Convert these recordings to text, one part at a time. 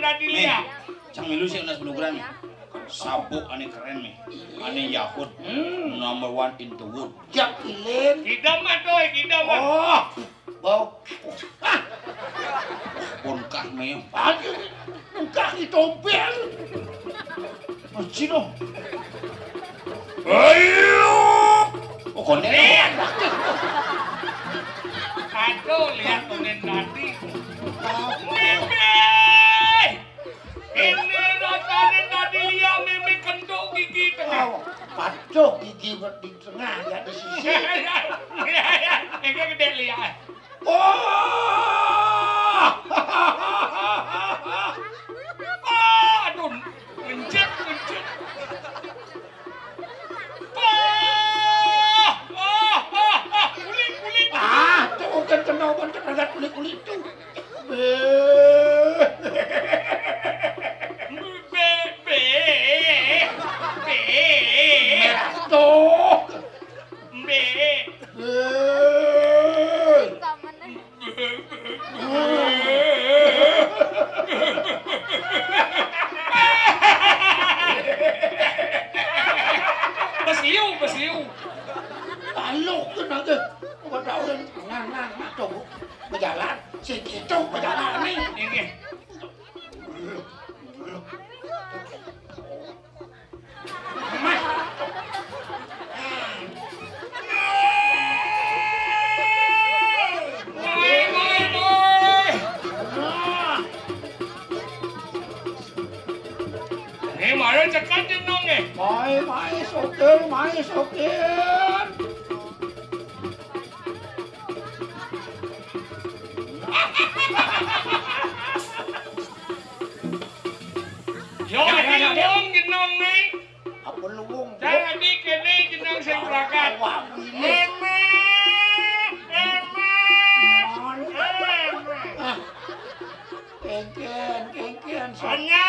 Radilia. Cang milu sih unas program. Sabuk ane keren nih. Ane Yahud number 1 in the wood. Jak ilin. Kita mah doy, kita mah. Oh. Bau. Bonkah nih. Aduh. Kaki tompel. Macino. Ayo. Oh konen. Aduh, lihat konen tadi. Ini rasanya tadi lihat meme kenduk gigi tengah. Pacok gigi di tengah ya di sisi. Ini gede lihat. Oh! Aduh, mencet. Kulit. Tuh kan kenapa terhadap kulit itu. Tuh. Besiu. Lalu kenapa? Pada orang nang coba berjalan, si itu berjalan nih. Ini. Mas. Boy. Ini mana cekat jenong nih? Mai sopir. Yo, ini jenong nih. Apa luwung? Jadi kene jenong sing berangkat. Ema. Kengken. Hanya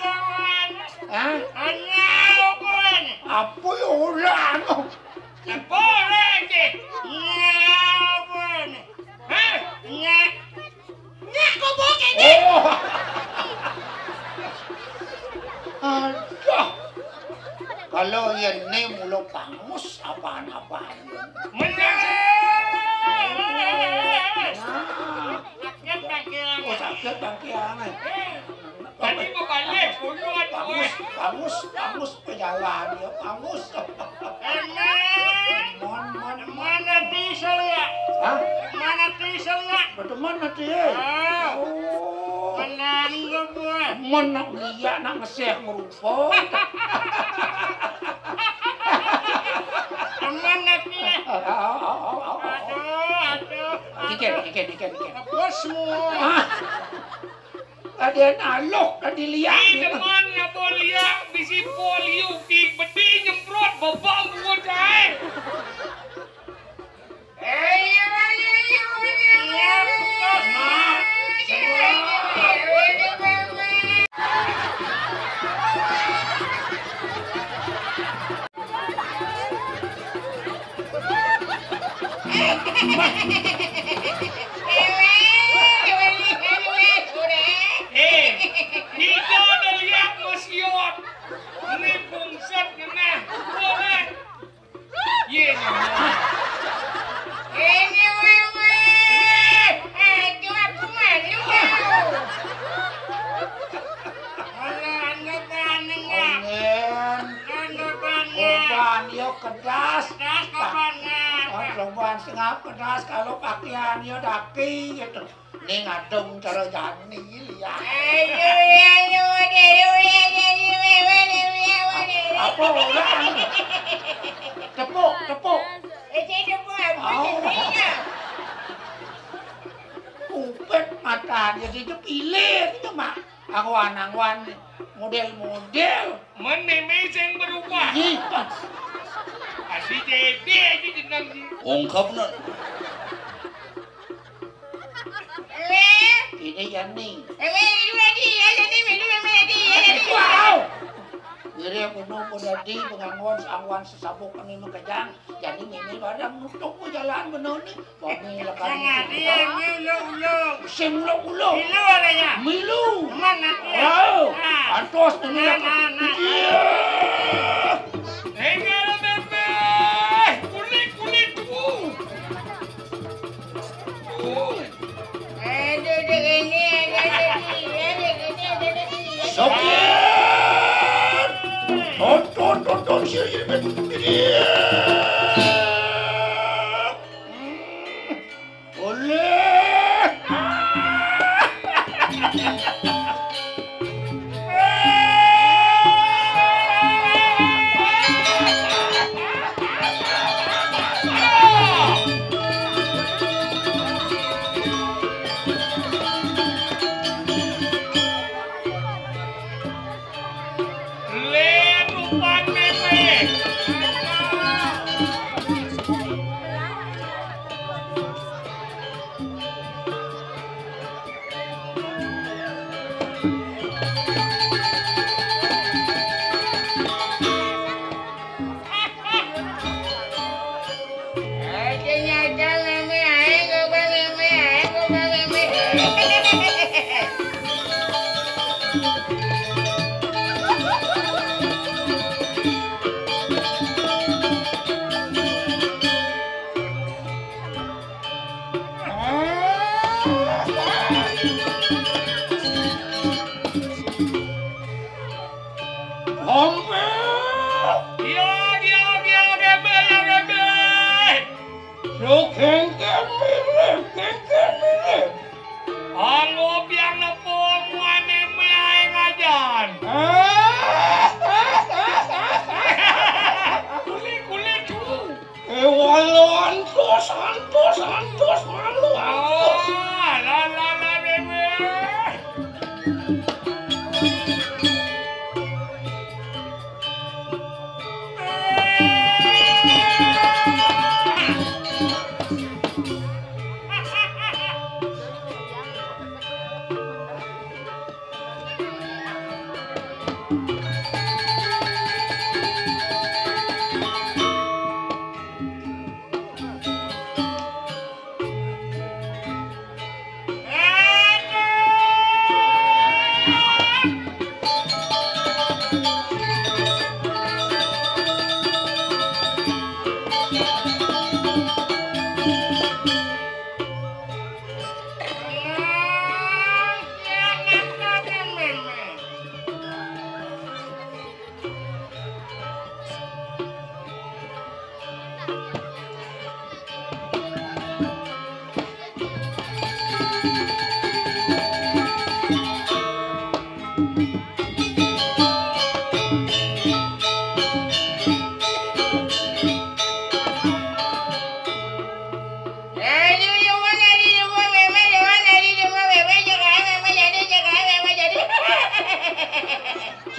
kawan. Hah? Hanya kawan. Apa orang? Apa lagi? Nyawan. Hah? Nyak kau bokeh ni. Oh. Aduh. Kalau ini mulu pangus apaan-apaan. Oh, sakit bangkiangan. Tadi mau balik, puluhan gue. Pangus pejalan ya, pangus. Mana diesel ya? Hah? Mana diesel ya? Berteman nanti ya? Oh. Menang gue. Mana liat nak ngeseh merupot. Mana dia? Aduh. Ikan. Apa semua? Ada nalok, ada liat. Di depannya bolia, bisi polio, di bedi nyemprot, babang gue cai. Tidak ada lihat museum. Ini bungset kena. Boleh. Ye nyamuk. Ini wewe. Aduh aku malu kau. Anda kangen ya. Anda kangen. Korban yo kedas. Das kapannya? Korban setengah kedas kalau pakaian yo daki gitu. Ini ngadung cara jani liat. Apa orang? Tepuk. Upet mata dia itu pilih itu mak. Aku anangwan model-model. Menemui yang berubah. Gitu. Asyik jadi aja jenang ni. Ungkap na. Ini yang ni. Wow. Iri penuh pedadi pengangon angwan sesabuk kami mengkejang. Jadi mimi barang nutuk ko jalan bener nih. Bami lekan Dia milu-ulu. Simlo-ulo. Milu adanya. Milu. Mana dia? Wow. Ah. Antos ini Nah, lekan. nah, Iya. Enggak bebe. Kulit ku. Sokian. Tonton sini. Iya. Oleh. Lenupan bebe. Halo biang nepo muane meai ngajan. Kulit cu. Santos malu. La bebe.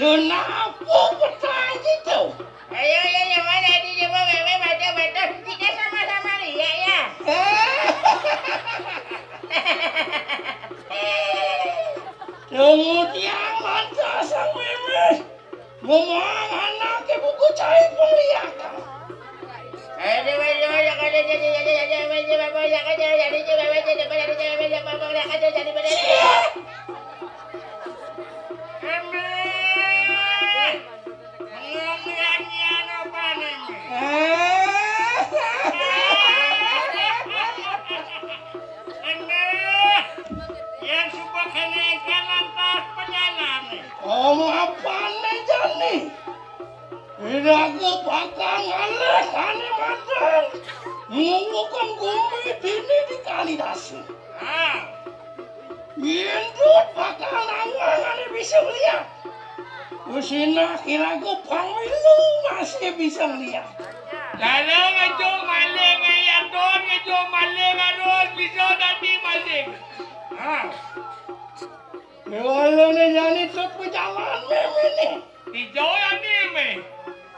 Kenapa bertanya itu? Kemudian lantas sang memes ngomong anaknya buku cahaya penglihatan. Om apa nih Jani? Tidak kepakan aleh kane madang. Mengumpulkan gumi dini di Kalidasi. Yendut bakal nawang ane bisa melihat. Usina kira kupang milu masih bisa melihat. Kalau ngejo maling ayadon, ngejo maling adon, bisa nanti maling. Kalau nih Jani tetap jalan meme nih. Di Jawa nih me.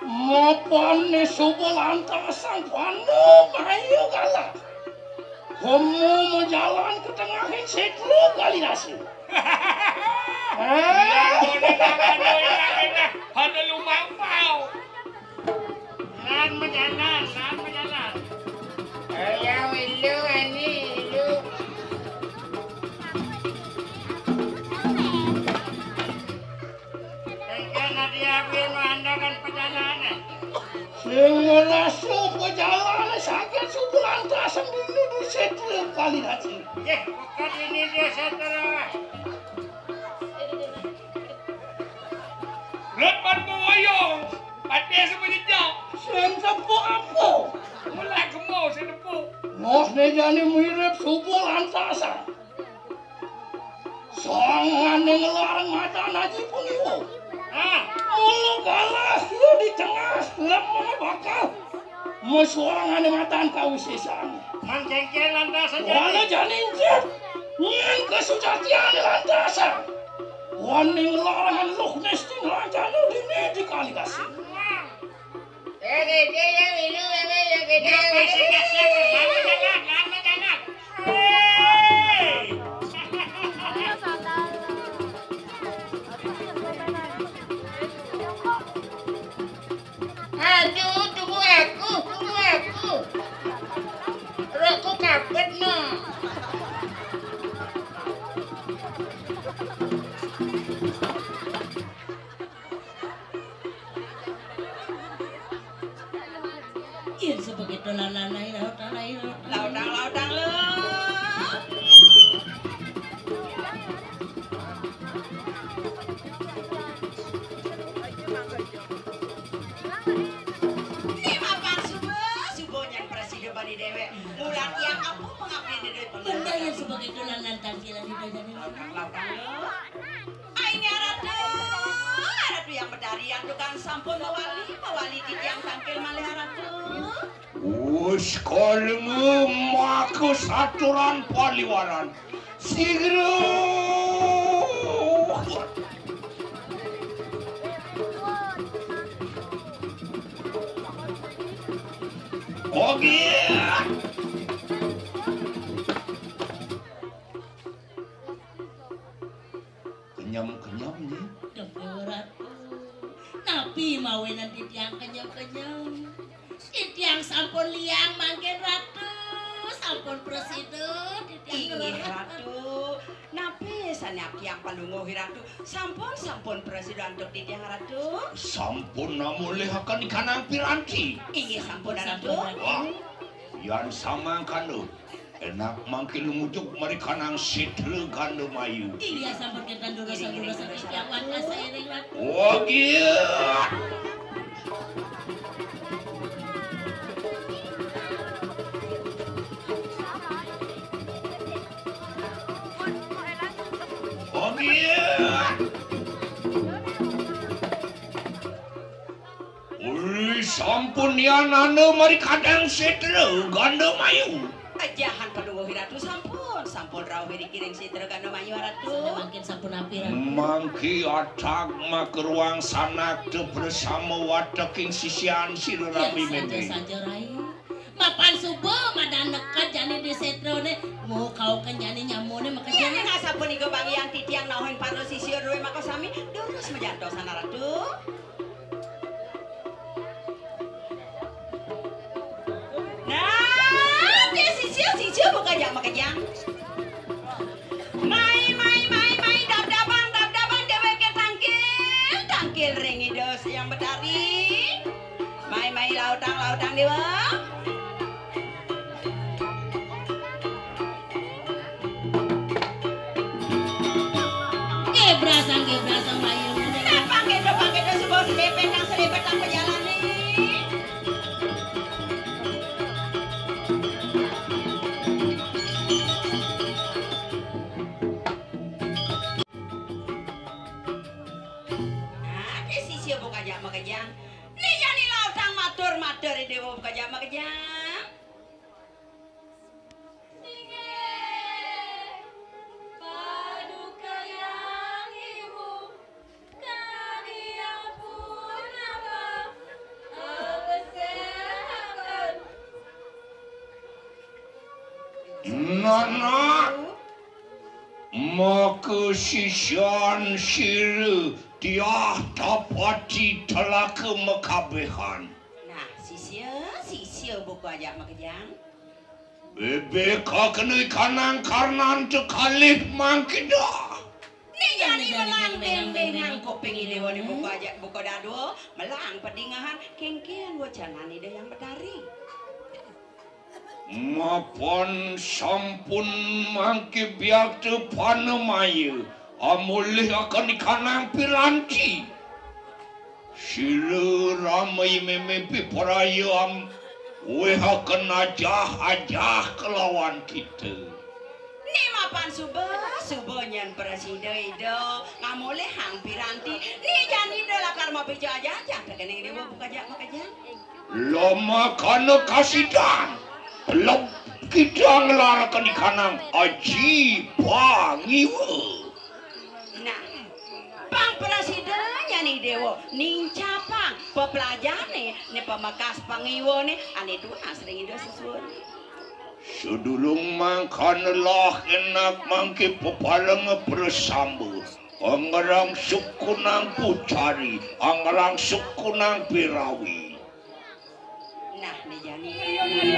Mapan nih subul antasan panu mayu kalah. Kamu mau jalan ke tengah setru Kalidasi. Ya, boleh nak. pada lumang pau. Lan menjalan. Ayo ilu ani ilu. Kan dia biar menandakan perjalanan. Semua perjalanan sakit sebulan tasam dulu di setel kali nanti. Bukan ini dia setelah. Lepas boyong, pati sebenarnya. Sentepo apa? Mulai kemau senepuk. Mos nejani mirip sebulan tasam. Sangan ngelarang mata naji pengiwo. Mulu galas lu di tengah lemah bakal. Musuhangan mataan kau sisan. Mencengkel lantasan Wala janinjat. Nyen kesujatian lantasan. Waning larangan loh nesting lanjanu di kali kasih. Gede yang ini yang gede. Lama jangan. Aduh, tunggu aku. Rokok kapet no. Iya sebegitu lalai lautang lo. Ini mapan subonya presiden bani dewe. Mulan yang aku mengabdi di dewe. Benda yang sebegitu lalai tangkilan di dewe lautang lo. Ini aratu yang bedarian tukang sampun mawali titiang tangkil malih aratu. Sekarang maku saturan paliwaran. Sigro. Oke. Kenyam nih. Ratu. Napi mawenan titiang kenyam. Titiang sampun liang mangkin ratu. Sampun presiden titiang Inggih ratu. Napi sanyak yang palunguh ratu. Sampun presiden untuk titiang ratu. Sampun namulih akan ikanang piranti. Inggih sampun ratu. Wah, yan sama kanu. Enak mangkin lumujuk mari kanang sitle gandu mayu. Iya sampun kita dosa titiang warga seiring ratu. Oke. Sampun yan mari kadang setre ganda mayu. Ajahan palunguh ratu sampun rawuh dikiring si tergano mayu ratu. Mungkin sampun api ratu. Mangki atag makeruang sanak te bersama wataking sisian sirami mene. Saja rai. Mapan subuh madan nekat jani di setrone mau kau kenyani nyamone maka Iya jani. sampun iku bagian titiang nauhin paro sisir ruwe maka sami durus mejanto sana ratu. Nah, dia sisir buka jam makajang. Mai dab-daban deweke tangkil ringi dos yang bedari. Mai lautang dewa. Gebrasang mayu. Pakai do sebuah selipet tanpa jalan nih. Makajang. Nih jadi lautang matur di dewa makajang. Nana, maka sisian siru dia dapat telah kemekabehan. Nah, sisia buku aja makejang. Bebek kena kanang karnan tekalih mangkida. Ni jadi melang beng-bengan kuping ini wani buku aja buku dadu melang pedingahan kengkian wacana ni yang betari. Mapon sampun mangke biak tepan maya amulih akan ikanang piranti. Sila ramai memimpi perayaan weha kena ajah kelawan kita. Ni mapan subenyan presiden itu ngamulih hang piranti ni jani dah karma beja aja terkena dia buka aja makanya. Lama kana kasidan. Lom kita ngelarakan ikanang aji pangiwa. Nah, pang presidennya nih dewo, nincapang pepelajane ne pemakas pangiwo ne ane tu asring itu sesuatu. Sedulung mangkanlah enak mangke pepalang bersambu. Angarang sukunang pucari, angarang sukunang pirawi. Nah, ne jani.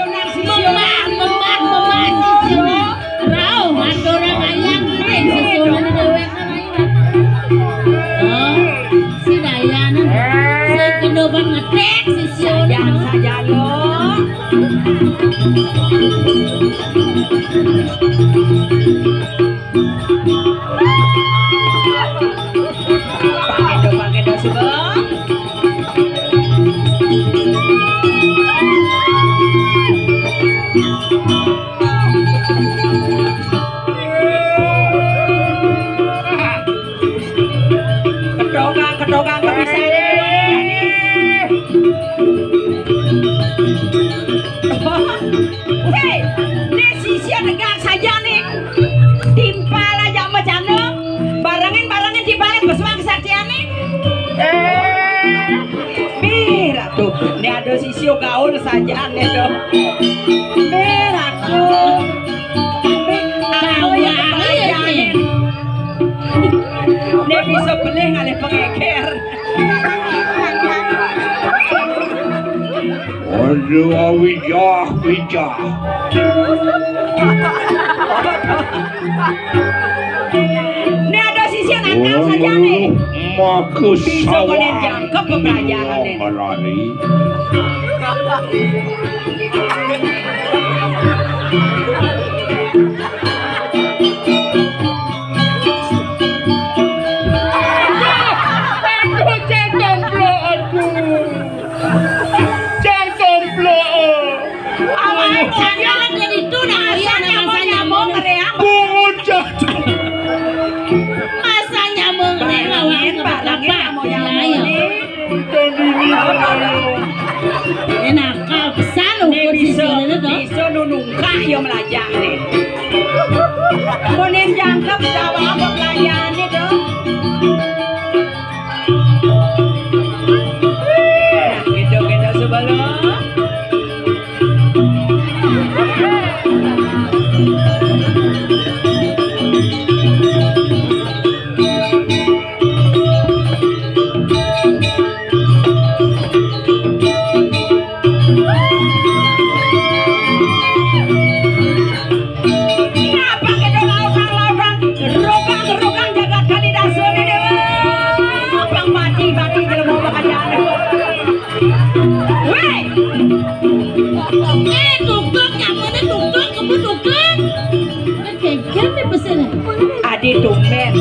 Memak sisyo. Rau madorang ayang ring sisyo na dewek oh, si Dayanan. Si kedoban ngetek sisyo Saja lo. Pakai do sebab. Kedogang bisa hei, ini sisya tegak saja nih timpal aja macam barangin dibalik bersuang kesaksian nih merah tuh, ini ada sisya gaul saja nih tuh merah tuh ini bisa beli ngalih pengeker. Aduh awijah. Ini ada sisi nakal saja nih. Maka bisa menenjang ke pembelajaran ini. Enak kau pesan bisa nunungka yang melajak nih konen jangkep jawab pelajaran itu nah gitu sebelum Adi tumben.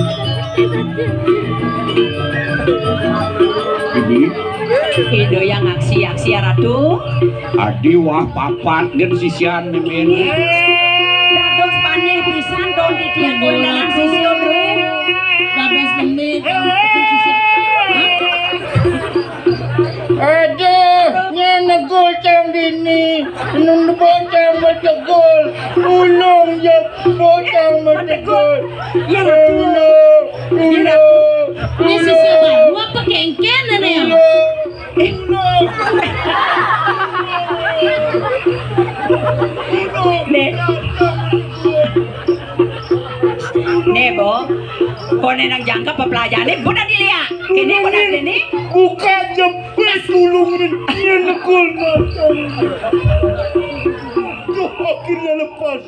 Ido yang aksi ratu. Adi wah papat gen sisian mimin. Dados panih pisan don di tiang kondangan sisio dre. Dados demit. Aduh, nyenegol cang dini, bocang metegol, ulung ya bocang metegol, Ini sisi baru apa kengken na ya? Nebo, Kone nang jangka pepelajane budak dilihat. Kene budak dene. Buka jemput tulungin dia nekul mata. Tuh akhirnya lepas.